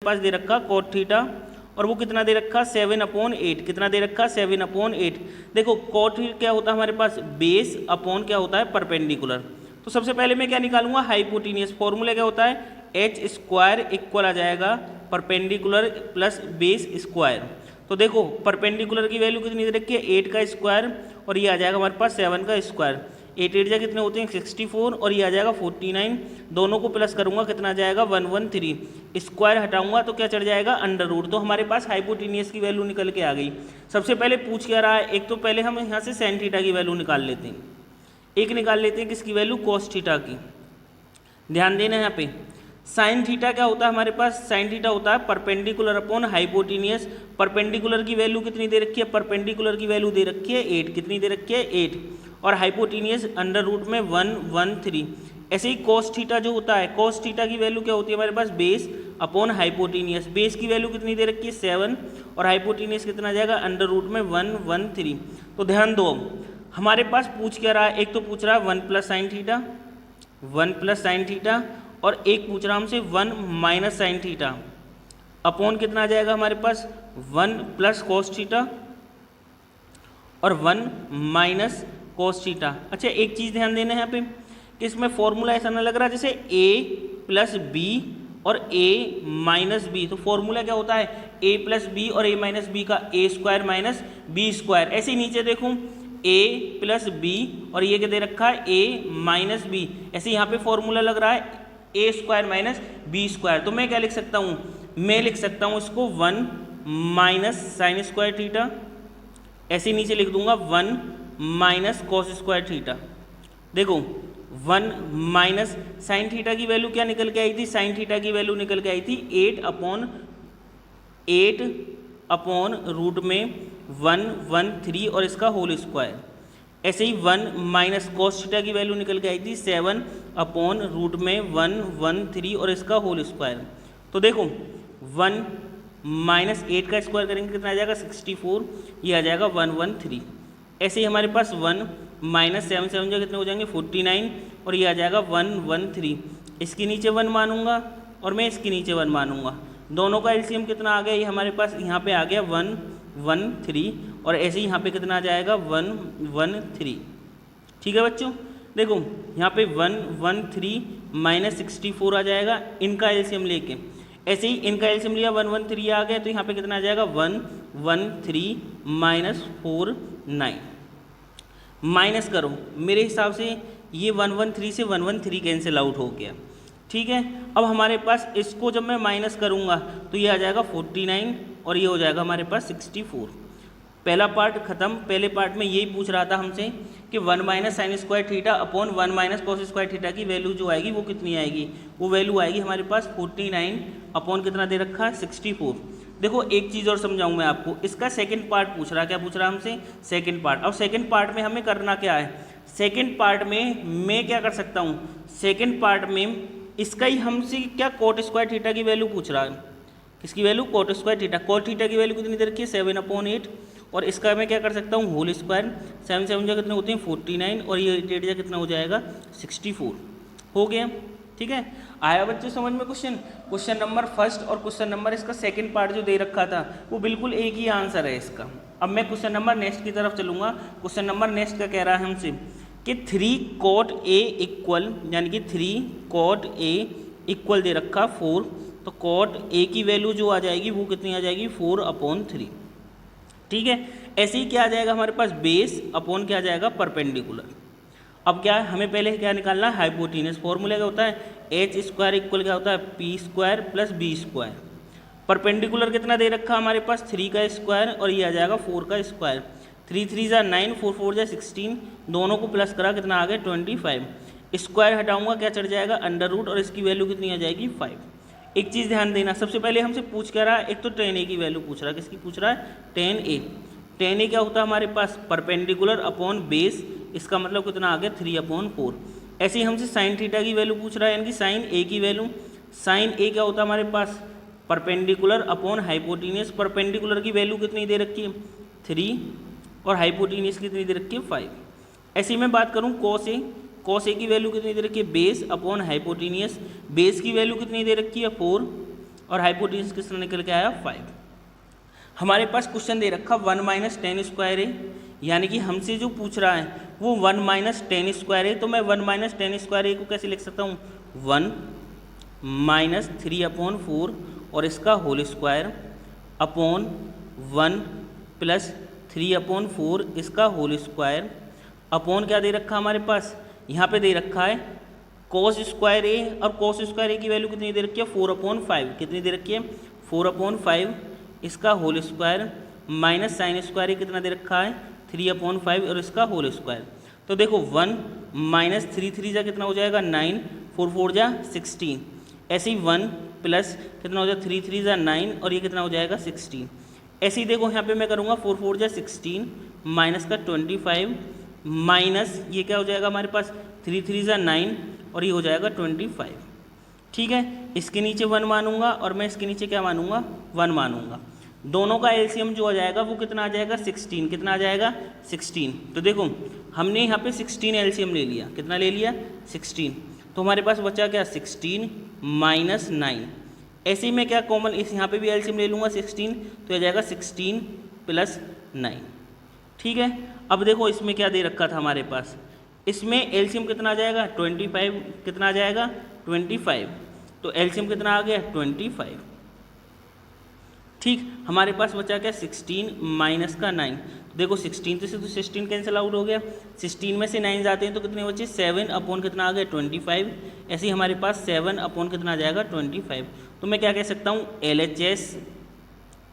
पास दे रखा cot theta और वो कितना दे रखा 7/8। कितना दे रखा 7/8। देखो कॉट क्या होता है हमारे पास बेस अपॉन क्या होता है परपेंडिकुलर। तो सबसे पहले मैं क्या निकालूंगा हाइपोटेनियस। फॉर्मूला क्या होता है एच स्क्वायर इक्वल आ जाएगा परपेंडिकुलर प्लस बेस स्क्वायर। तो देखो परपेंडिकुलर की वैल्यू कितनी दे रखी है 8 का स्क्वायर और ये आ जाएगा हमारे पास 7 का स्क्वायर। 8 8 जा कितने होते हैं 64 और ये आ जाएगा 49। दोनों को प्लस करूंगा कितना आ जाएगा 113। स्क्वायर हटाऊंगा तो क्या चढ़ जाएगा अंडर रूट। तो हमारे पास हाइपोटेनियस की वैल्यू निकल के आ गई। सबसे पहले पूछ क्या रहा है एक तो पहले हम यहाँ से साइन थीटा की वैल्यू निकाल लेते हैं। एक निकाल लेते हैं किसकी वैल्यू कॉस थीटा की। ध्यान देना यहाँ पे साइन थीटा क्या होता है हमारे पास साइन थीटा होता है परपेंडिकुलर अपॉन हाइपोटेनियस। परपेंडिकुलर की वैल्यू कितनी दे रखी है परपेंडिकुलर की वैल्यू दे रखी है 8। कितनी दे रखी है 8 और हाइपोटेनियस अंडर रूट में 113। ऐसे ही कॉस थीटा जो होता है कॉस थीटा की वैल्यू क्या होती है हमारे पास बेस अपॉन हाइपोटेनियस। बेस की वैल्यू कितनी दे रखी है 7 और हाइपोटेनियस कितना जाएगा अंडर रूट में 113। तो ध्यान दो हमारे पास पूछ क्या रहा है एक तो पूछ रहा है 1 plus sine theta 1 plus sine theta और एक पूछ रहा हमसे 1 माइनस साइन थीटा अपॉन कितना आ जाएगा हमारे पास 1 प्लस कॉस थीटा और 1 माइनस कॉस थीटा। अच्छा एक चीज़ ध्यान देना है यहाँ पे कि इसमें फॉर्मूला ऐसा ना लग रहा जैसे a प्लस बी और a माइनस बी। तो फॉर्मूला क्या होता है a प्लस बी और a माइनस बी का a square minus B square. ऐसे ही नीचे देखूँ a प्लस बी और ये क्या दे रखा है a माइनस बी। ऐसे यहाँ पे फॉर्मूला लग रहा है a square minus B square. तो मैं क्या लिख सकता हूँ मैं लिख सकता हूँ इसको 1 माइनस साइन स्क्वायर थीटा। ऐसे नीचे लिख दूंगा 1 माइनस कॉस स्क्वायर थीटा। देखो 1 माइनस साइन थीटा की वैल्यू क्या निकल के आई थी साइन थीटा की वैल्यू निकल के आई थी 8 अपॉन रूट में 113 और इसका होल स्क्वायर। ऐसे ही 1 माइनस कॉस थीटा की वैल्यू निकल के आई थी 7 अपॉन रूट में 113 और इसका होल स्क्वायर। तो देखो 1 माइनस 8 का स्क्वायर करेंगे कितना आ जाएगा 64 ये आ जाएगा 113। ऐसे ही हमारे पास 1 माइनस 7 7 जो कितने हो जाएंगे 49 और ये आ जाएगा 113। इसके नीचे 1 मानूंगा और मैं इसके नीचे 1 मानूंगा। दोनों का एलसीएम कितना आ गया ये हमारे पास यहाँ पे आ गया 113 और ऐसे ही यहाँ पे कितना आ जाएगा 113। ठीक है बच्चों देखो यहाँ पे 113 माइनस 64 आ जाएगा इनका एलसीएम लेके। ऐसे ही इनका एलसीएम लिया 113 आ गया तो यहाँ पे कितना आ जाएगा 113 माइनस 49। माइनस करो मेरे हिसाब से ये 113 से 113 कैंसिल आउट हो गया। ठीक है अब हमारे पास इसको जब मैं माइनस करूँगा तो ये आ जाएगा 49 और ये हो जाएगा हमारे पास 64। पहला पार्ट खत्म। पहले पार्ट में यही पूछ रहा था हमसे कि 1 minus sine square theta upon 1 minus cos square theta की वैल्यू जो आएगी वो कितनी आएगी वो वैल्यू आएगी हमारे पास 49 अपॉन कितना दे रखा है 64। देखो एक चीज़ और समझाऊँ मैं आपको इसका सेकंड पार्ट पूछ रहा क्या पूछ रहा हमसे सेकंड पार्ट। अब सेकंड पार्ट में हमें करना क्या है सेकंड पार्ट में मैं क्या कर सकता हूँ सेकंड पार्ट में इसका ही हमसे क्या कॉट स्क्वायर थीटा की वैल्यू पूछ रहा है। किसकी value cot square theta. Cot theta की वैल्यू कितनी दे रखी है 7/8 और इसका मैं क्या कर सकता हूँ होल स्क्वायर 7 7 जो कितने होते हैं 49 और ये 8 कितना हो जाएगा 64 हो गया। ठीक है आया बच्चों समझ में क्वेश्चन नंबर फर्स्ट और क्वेश्चन नंबर इसका सेकंड पार्ट जो दे रखा था वो बिल्कुल एक ही आंसर है इसका। अब मैं क्वेश्चन नंबर नेक्स्ट की तरफ चलूँगा। क्वेश्चन नंबर नेक्स्ट का कह रहा है हमसे कि 3 cot A इक्वल यानी कि 3 cot A इक्वल दे रखा 4। तो cot A की वैल्यू जो आ जाएगी वो कितनी आ जाएगी 4/3। ठीक है ऐसे ही क्या आ जाएगा हमारे पास बेस अपॉन क्या आ जाएगा परपेंडिकुलर। अब क्या हमें पहले क्या निकालना है हाइपोटेनस। फॉर्मूला क्या होता है एच स्क्वायर इक्वल क्या होता है P square plus B square. Perpendicular कितना दे रखा हमारे पास 3 का स्क्वायर और ये आ जाएगा 4 का स्क्वायर। 3 3 जा 9 4 4 जा 16 दोनों को प्लस करा कितना आ गया 25। स्क्वायर हटाऊंगा क्या चढ़ जाएगा अंडर रूट और इसकी वैल्यू कितनी आ जाएगी 5। एक चीज़ ध्यान देना सबसे पहले हमसे पूछ क्या रहा है एक तो tan A की वैल्यू पूछ रहा है। किसकी पूछ रहा है tan A। tan A क्या होता है हमारे पास परपेंडिकुलर अपॉन बेस इसका मतलब कितना आ गया 3/4। ऐसे ही हमसे साइन थीटा की वैल्यू पूछ रहा है यानी कि साइन A की वैल्यू। साइन A क्या होता है हमारे पास परपेंडिकुलर अपॉन हाइपोटेनियस। परपेंडिकुलर की वैल्यू कितनी दे रखी है 3 और हाइपोटेनियस कितनी दे रखी है 5। ऐसे ही मैं बात करूँ कॉस ए की वैल्यू कितनी दे रखी है बेस अपॉन हाइपोटेनियस। बेस की वैल्यू कितनी दे रखी है 4 और हाइपोटेन्यूज कितना निकल के आया 5। हमारे पास क्वेश्चन दे रखा 1 माइनस टेन स्क्वायर है, यानी कि हमसे जो पूछ रहा है वो 1 माइनस टेन स्क्वायर है। तो मैं 1 माइनस टेन स्क्वायर को कैसे लिख सकता हूँ, 1 माइनस 3/4 और इसका होल स्क्वायर अपॉन 1 प्लस 3/4 इसका होल स्क्वायर अपॉन क्या दे रखा हमारे पास, यहाँ पे दे रखा है कॉस स्क्वायर ए, और कॉस स्क्वायर ए की वैल्यू कितनी दे रखी है 4/5, कितनी दे रखी है 4/5 इसका whole square minus sine square कितना दे रखा है 3/5 और इसका होल स्क्वायर। तो देखो 1 माइनस 3 जा कितना हो जाएगा 9, 4 जा 16, ऐसे ही 1 प्लस कितना हो जाएगा 3 जा 9 और ये कितना हो जाएगा 16। ऐसे ही देखो यहाँ पे मैं करूँगा 4 जा 16 माइनस का 25 माइनस ये क्या हो जाएगा हमारे पास 3 जा 9 और ये हो जाएगा 25। ठीक है, इसके नीचे 1 मानूंगा और मैं इसके नीचे क्या मानूंगा 1 मानूंगा। दोनों का एलसीएम जो आ जाएगा वो कितना आ जाएगा 16, कितना आ जाएगा 16। तो देखो हमने यहाँ पे 16 एलसीएम ले लिया, कितना ले लिया 16, तो हमारे पास बचा क्या 16 माइनस 9। ऐसे ही मैं क्या कॉमन इस यहाँ पे भी एलसीएम ले लूँगा 16, तो आ जाएगा 16 प्लस 9। ठीक है, अब देखो इसमें क्या दे रखा था हमारे पास, इसमें एलसीएम कितना आ जाएगा 25, कितना आ जाएगा 25, तो एलसीएम कितना आ गया 25। ठीक, हमारे पास बचा क्या 16 माइनस का 9। देखो 16 से तो 16 कैंसिल आउट हो गया, 16 में से 9 जाते हैं तो कितने बचे 7 अपॉन कितना आ गया 25। ऐसे ही हमारे पास 7 अपॉन कितना आ जाएगा 25। तो मैं क्या कह सकता हूँ LHS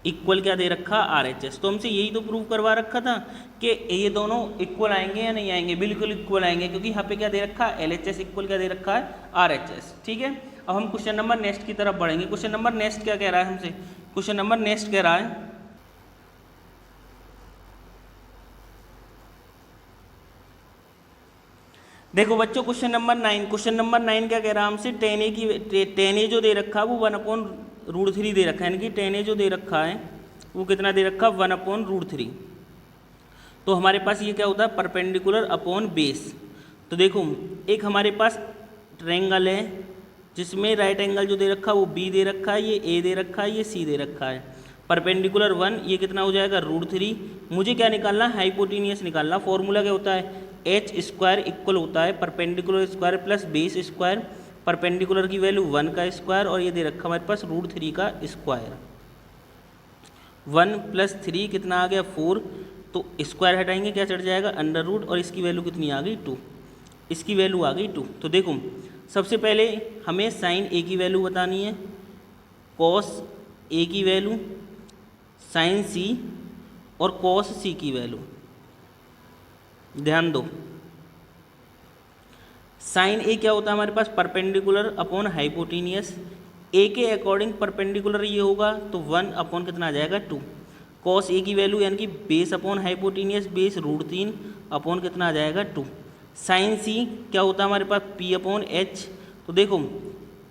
इक्वल क्या दे रखा RHS। तो हमसे यही तो प्रूव करवा रखा था कि ये दोनों इक्वल आएंगे या नहीं आएंगे, बिल्कुल इक्वल आएंगे, क्योंकि यहाँ पे क्या दे रखा है LHS इक्वल क्या दे रखा है RHS। ठीक है, अब हम क्वेश्चन नंबर नेक्स्ट की तरफ बढ़ेंगे। क्वेश्चन नंबर नेक्स्ट क्या कह रहा है हमसे, क्वेश्चन नंबर नेक्स्ट कह रहा है देखो बच्चों क्वेश्चन नंबर 9, क्वेश्चन नंबर 9 क्या कह रहा है हमसे, टेन ए जो दे रखा है वो 1/√3 दे रखा है, यानी कि टेन ए जो दे रखा है वो कितना दे रखा है 1/√3। तो हमारे पास ये क्या होता है परपेंडिकुलर अपॉन बेस। तो देखो एक हमारे पास ट्रायंगल है जिसमें राइट एंगल जो दे रखा है वो B दे रखा है, ये A दे रखा है, ये C दे रखा है, परपेंडिकुलर 1 ये कितना हो जाएगा √3। मुझे क्या निकालना है हाइपोटेनियस निकालना। फॉर्मूला क्या होता है h² इक्वल होता है perpendicular square plus base square, perpendicular की वैल्यू 1 का स्क्वायर और ये दे रखा हमारे पास √3 का स्क्वायर। 1 + 3 कितना आ गया 4, तो स्क्वायर हटाएंगे क्या चढ़ जाएगा अंडर रूट और इसकी वैल्यू कितनी आ गई 2, इसकी वैल्यू आ गई 2। तो देखो सबसे पहले हमें साइन A की वैल्यू बतानी है, कॉस A की वैल्यू, साइन C और कॉस C की वैल्यू। ध्यान दो साइन A क्या होता है हमारे पास परपेंडिकुलर अपॉन हाइपोटेनियस, A के अकॉर्डिंग परपेंडिकुलर ये होगा तो 1 अपॉन कितना आ जाएगा 2। कॉस A की वैल्यू यानी कि base upon hypotenuse base √3 upon कितना आ जाएगा 2। साइन C क्या होता है हमारे पास P/H। तो देखो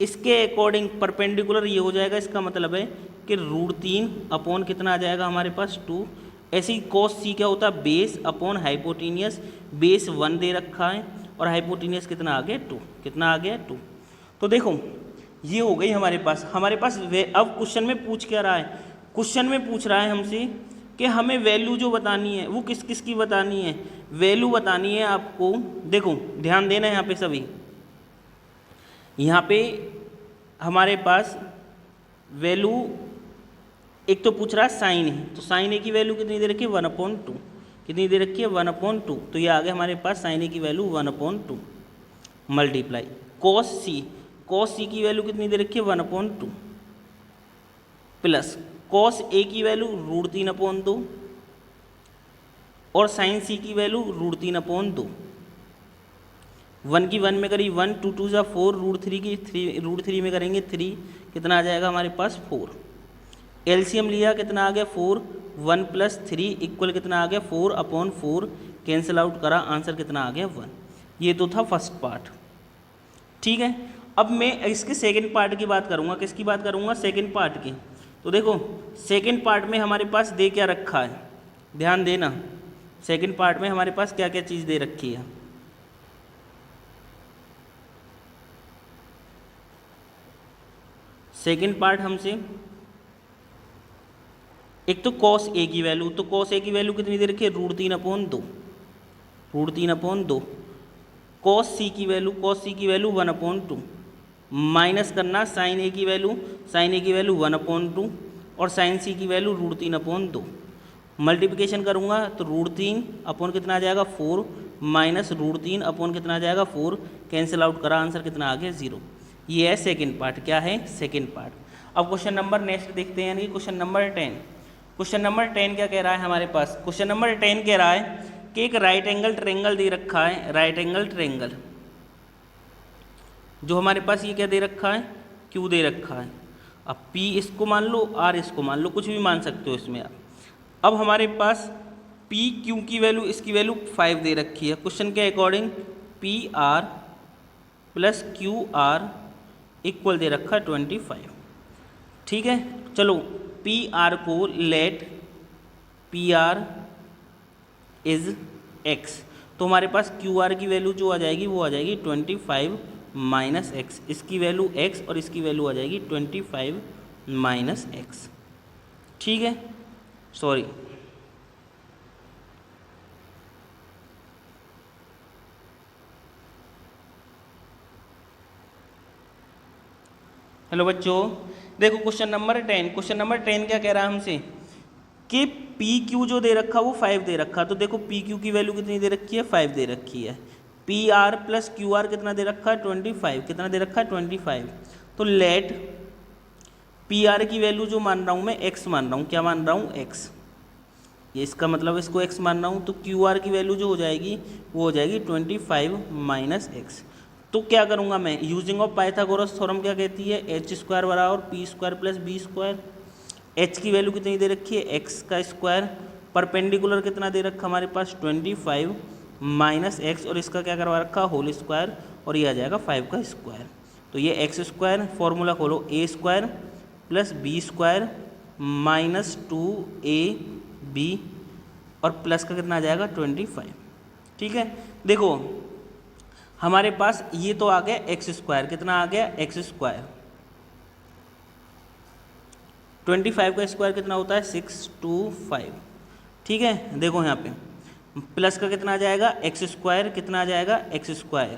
इसके अकॉर्डिंग परपेंडिकुलर ये हो जाएगा, इसका मतलब है कि √3 अपॉन कितना आ जाएगा हमारे पास 2। ऐसे ही कॉस C क्या होता है बेस अपॉन हाइपोटेनियस, बेस 1 दे रखा है और हाइपोटेनियस कितना आ गया 2, कितना आ गया 2। तो देखो ये हो गई हमारे पास अब क्वेश्चन में पूछ क्या रहा है, क्वेश्चन में पूछ रहा है हमसे कि हमें वैल्यू जो बतानी है वो किस किस की बतानी है, वैल्यू बतानी है आपको। देखो ध्यान देना यहाँ पे सभी, यहाँ पे हमारे पास वैल्यू एक तो पूछ रहा है साइन है, तो साइन A की वैल्यू कितनी दे रखी है 1/2, कितनी दे रखी है 1/2। तो ये आ गया हमारे पास साइन A की वैल्यू 1/2 मल्टीप्लाई कॉस C की वैल्यू कितनी दे रखी है 1/2 प्लस कॉस A की वैल्यू √3/2 और साइन C की वैल्यू √3/2। 1 की 1 में करी 1, 2 2 जा 4, √3 में करेंगे 3, कितना आ जाएगा हमारे पास 4। एलसीएम लिया कितना आ गया 4, 1 + 3 इक्वल कितना आ गया 4/4, कैंसिल आउट करा आंसर कितना आ गया 1। ये तो था फर्स्ट पार्ट। ठीक है, अब मैं इसके सेकंड पार्ट की बात करूँगा, किसकी बात करूँगा सेकंड पार्ट की। तो देखो सेकंड पार्ट में हमारे पास दे क्या रखा है, ध्यान देना सेकंड पार्ट में हमारे पास क्या क्या चीज़ दे रखी है। सेकेंड पार्ट हमसे एक तो कॉस ए की वैल्यू, तो कॉस ए की वैल्यू कितनी दे रखी है, √3/2, √3/2। कॉस सी की वैल्यू, कॉस सी की वैल्यू 1/2, माइनस करना साइन ए की वैल्यू, साइन ए की वैल्यू 1/2 और साइन सी की वैल्यू √3/2। मल्टीप्लिकेशन करूँगा तो √3 अपॉन कितना आ जाएगा 4 माइनस √3 अपॉन कितना आ जाएगा 4, कैंसिल आउट करा, आंसर कितना आ गया 0। ये है सेकेंड पार्ट। क्या है, सेकेंड पार्ट। अब क्वेश्चन नंबर नेक्स्ट देखते हैं, यानी क्वेश्चन नंबर 10। क्वेश्चन नंबर 10 क्या कह रहा है हमारे पास, क्वेश्चन नंबर 10 कह रहा है कि एक राइट एंगल ट्रेंगल दे रखा है, राइट एंगल ट्रेंगल जो हमारे पास ये क्या दे रखा है, क्यू दे रखा है। अब P इसको मान लो, R इसको मान लो, कुछ भी मान सकते हो इसमें आप। अब हमारे पास पी क्यू की वैल्यू, इसकी वैल्यू 5 दे रखी है। क्वेश्चन के according P R plus Q R equal दे रखा है 25। ठीक है, चलो पी आर को let P R is X, तो हमारे पास क्यू आर की वैल्यू जो आ जाएगी वो आ जाएगी 25 माइनस एक्स, इसकी वैल्यू एक्स और इसकी वैल्यू आ जाएगी 25 माइनस एक्स। ठीक है, सॉरी हेलो बच्चों, देखो क्वेश्चन नंबर 10, क्वेश्चन नंबर 10 क्या कह रहा है हमसे कि पी क्यू जो दे रखा वो 5 दे रखा। तो देखो पी क्यू की वैल्यू कितनी दे रखी है, 5 दे रखी है। P R plus Q are कितना दे रखा है, 25, कितना दे रखा है 25। तो लेट पी आर की वैल्यू जो मान रहा हूँ मैं एक्स मान रहा हूँ, क्या मान रहा हूँ एक्स, ये इसका मतलब इसको एक्स मान रहा हूँ। तो क्यू आर की वैल्यू जो हो जाएगी वो हो जाएगी 25 माइनस एक्स। तो क्या करूँगा मैं, यूजिंग ऑफ पाइथागोरस थ्योरम क्या कहती है, h² बराबर p² प्लस b²। h की वैल्यू कितनी दे रखी है, x का स्क्वायर, परपेंडिकुलर कितना दे रखा हमारे पास 25 माइनस एक्स और इसका क्या करवा रखा होल स्क्वायर, और ये आ जाएगा 5 का स्क्वायर। तो ये x², फॉर्मूला खोलो, a² plus b² minus 2ab और प्लस का कितना आ जाएगा 25। ठीक है, देखो हमारे पास ये तो आ गया x², कितना आ गया x², 25 का स्क्वायर कितना होता है 625। ठीक है, देखो यहाँ पे प्लस का कितना आ जाएगा x², कितना आ जाएगा x²,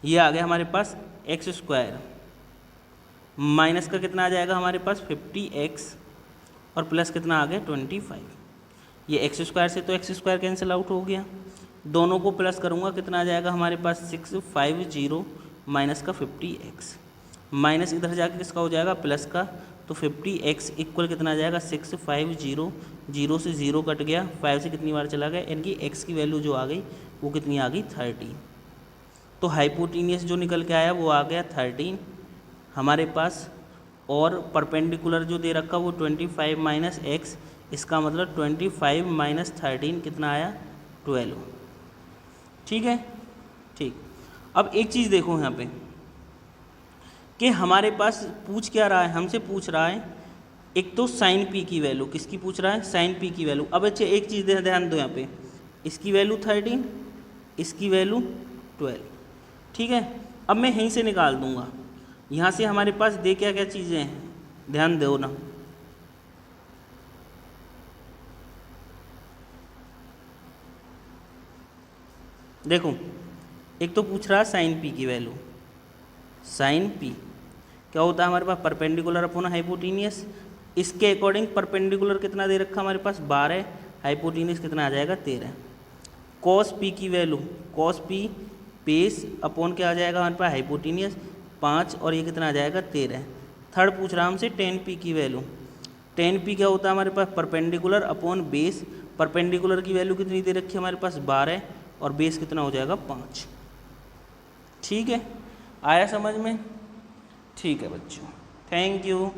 ये आ गया हमारे पास x², माइनस का कितना आ जाएगा हमारे पास 50x और प्लस कितना आ गया 25। ये x² से तो x² कैंसिल आउट हो गया, दोनों को प्लस करूँगा कितना आ जाएगा हमारे पास 650 माइनस का 50x, माइनस इधर जाके किसका हो जाएगा प्लस का, तो 50x इक्वल कितना आ जाएगा 650, 0 से 0 कट गया, 5 से कितनी बार चला गया, यानी कि x की वैल्यू जो आ गई वो कितनी आ गई 13। तो हाइपोटेनियस जो निकल के आया वो आ गया 13 हमारे पास, और परपेंडिकुलर जो दे रखा वो 25 माइनस एक्स, इसका मतलब 25 माइनस 13 कितना आया 12। ठीक है, ठीक। अब एक चीज़ देखो यहाँ पे कि हमारे पास पूछ क्या रहा है, हमसे पूछ रहा है एक तो साइन पी की वैल्यू, किसकी पूछ रहा है, साइन पी की वैल्यू। अब अच्छा एक चीज़ ध्यान दो यहाँ पे, इसकी वैल्यू 13, इसकी वैल्यू 12। ठीक है, अब मैं यहीं से निकाल दूंगा, यहाँ से हमारे पास दे क्या क्या चीज़ें हैं, ध्यान दो ना। देखो एक तो पूछ रहा है साइन पी की वैल्यू, साइन पी क्या होता है हमारे पास परपेंडिकुलर अपॉन हाइपोटेनियस, इसके अकॉर्डिंग परपेंडिकुलर कितना दे रखा हमारे पास 12, हाइपोटेनियस कितना आ जाएगा 13। कॉस पी की value, cos P base upon क्या आ जाएगा हमारे पास हाइपोटेनियस 5 और ये कितना आ जाएगा 13। थर्ड पूछ रहा हमसे टेन पी की वैल्यू, टेन पी क्या होता है हमारे पास परपेंडिकुलर अपॉन बेस, परपेंडिकुलर की वैल्यू कितनी दे रखी है हमारे पास 12 और बेस कितना हो जाएगा 5। ठीक है, आया समझ में? ठीक है बच्चों, थैंक यू।